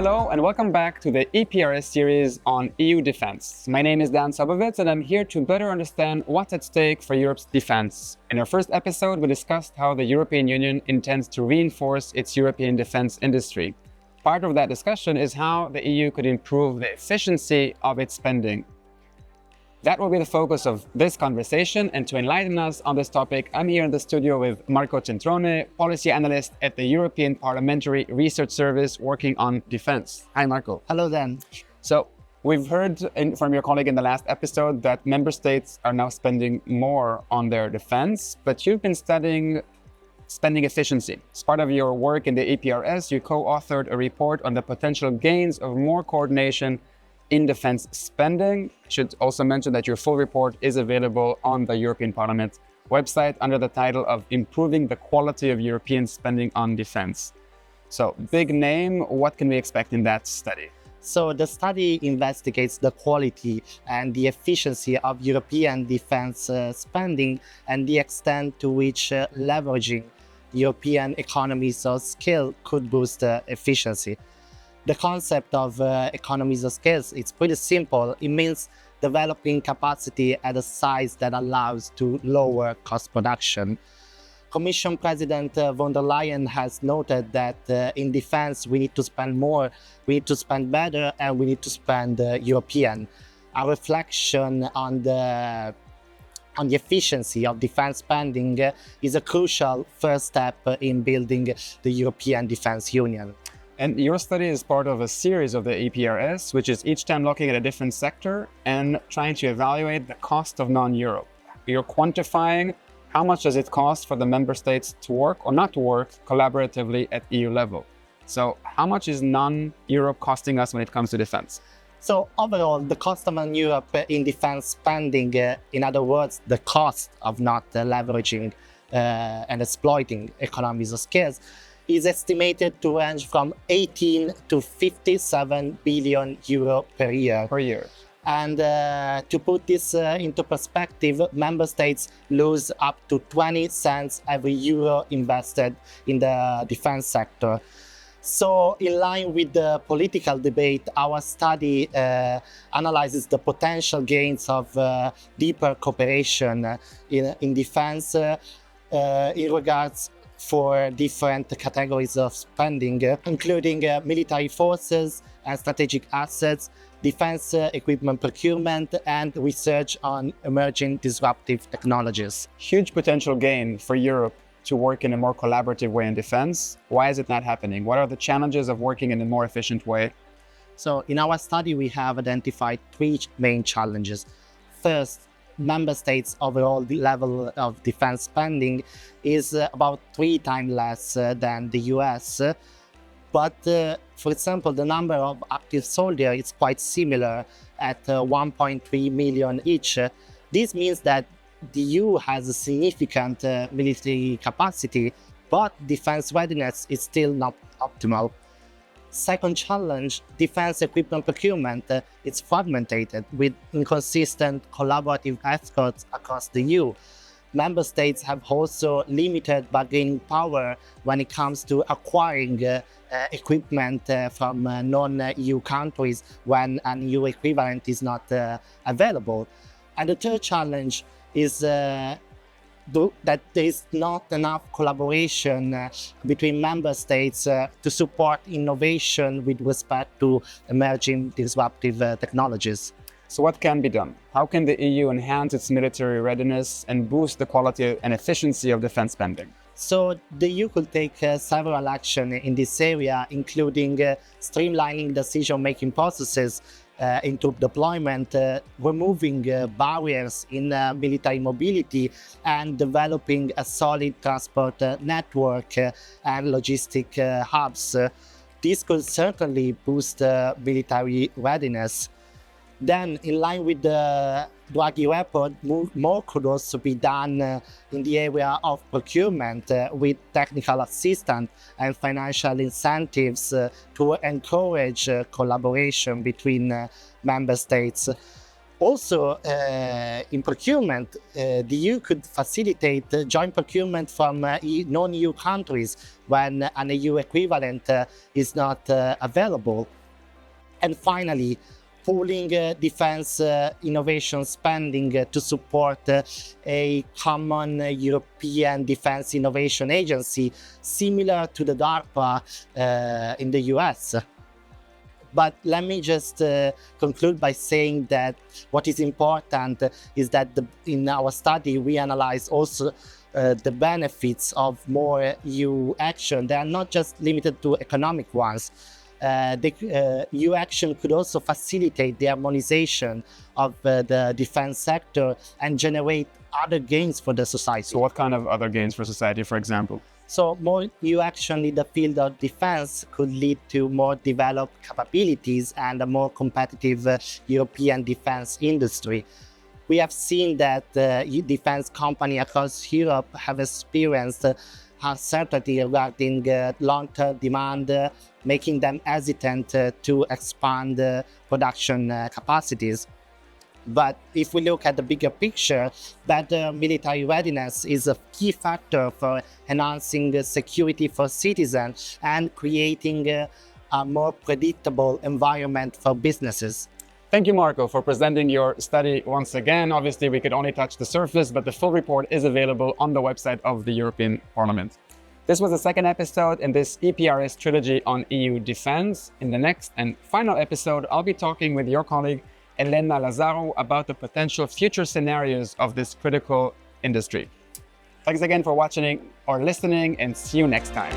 Hello and welcome back to the EPRS series on EU defense. My name is Dan Sobowitz and I'm here to better understand what's at stake for Europe's defense. In our first episode, we discussed how the European Union intends to reinforce its European defense industry. Part of that discussion is how the EU could improve the efficiency of its spending. That will be the focus of this conversation, and to enlighten us on this topic, I'm here in the studio with Marco Centrone, policy analyst at the European Parliamentary Research Service working on defense. Hi, Marco. Hello, Dan. So, we've heard from your colleague in the last episode that member states are now spending more on their defense, but you've been studying spending efficiency. As part of your work in the EPRS, you co-authored a report on the potential gains of more coordination in defense spending. I should also mention that your full report is available on the European Parliament website under the title of Improving the Quality of European Spending on Defense. So, big name, what can we expect in that study? So the study investigates the quality and the efficiency of European defense spending and the extent to which leveraging European economies of scale could boost efficiency. The concept of economies of scale, it's pretty simple. It means developing capacity at a size that allows to lower cost production. Commission President von der Leyen has noted that in defense we need to spend more, we need to spend better, and we need to spend European. A reflection on the efficiency of defense spending is a crucial first step in building the European Defense Union. And your study is part of a series of the EPRS, which is each time looking at a different sector and trying to evaluate the cost of non-Europe. You're quantifying how much does it cost for the member states to work or not to work collaboratively at EU level. So how much is non-Europe costing us when it comes to defense? So overall, the cost of non-Europe in defense spending, in other words, the cost of not leveraging and exploiting economies of scale, is estimated to range from 18 to 57 billion euro per year. And to put this into perspective, member states lose up to 20 cents every euro invested in the defense sector. So in line with the political debate, our study analyzes the potential gains of deeper cooperation in defense in regards for different categories of spending, including military forces and strategic assets, defense equipment procurement, and research on emerging disruptive technologies. Huge potential gain for Europe to work in a more collaborative way in defense. Why is it not happening? What are the challenges of working in a more efficient way? So in our study, we have identified three main challenges. First, member states' overall level of defense spending is about 3 times less than the US. But, for example, the number of active soldiers is quite similar at 1.3 million each. This means that the EU has a significant military capacity, but defense readiness is still not optimal. Second challenge, defense equipment procurement, it's fragmented with inconsistent collaborative efforts across the EU. Member states have also limited bargaining power when it comes to acquiring equipment from non-EU countries when an EU equivalent is not available. And the third challenge is that there is not enough collaboration between member states to support innovation with respect to emerging disruptive technologies. So what can be done? How can the EU enhance its military readiness and boost the quality and efficiency of defense spending? So the EU could take several actions in this area, including streamlining decision-making processes into deployment, removing barriers in military mobility, and developing a solid transport network and logistic hubs. This could certainly boost military readiness. Then, in line with the Draghi report, more could also be done in the area of procurement with technical assistance and financial incentives to encourage collaboration between member states. Also, in procurement, the EU could facilitate joint procurement from non-EU countries when an EU equivalent is not available. And finally, pooling defense innovation spending to support a common European Defense Innovation Agency, similar to the DARPA in the US. But let me just conclude by saying that what is important is that in our study, we analyze also the benefits of more EU action. They are not just limited to economic ones. The EU action could also facilitate the harmonization of the defense sector and generate other gains for the society. So what kind of other gains for society, for example? So more EU action in the field of defense could lead to more developed capabilities and a more competitive European defense industry. We have seen that defense companies across Europe have experienced uncertainty regarding long-term demand, making them hesitant to expand production capacities. But if we look at the bigger picture, better military readiness is a key factor for enhancing security for citizens and creating a more predictable environment for businesses. Thank you, Marco, for presenting your study once again. Obviously, we could only touch the surface, but the full report is available on the website of the European Parliament. This was the second episode in this EPRS trilogy on EU defense. In the next and final episode, I'll be talking with your colleague, Elena Lazaro, about the potential future scenarios of this critical industry. Thanks again for watching or listening, and see you next time.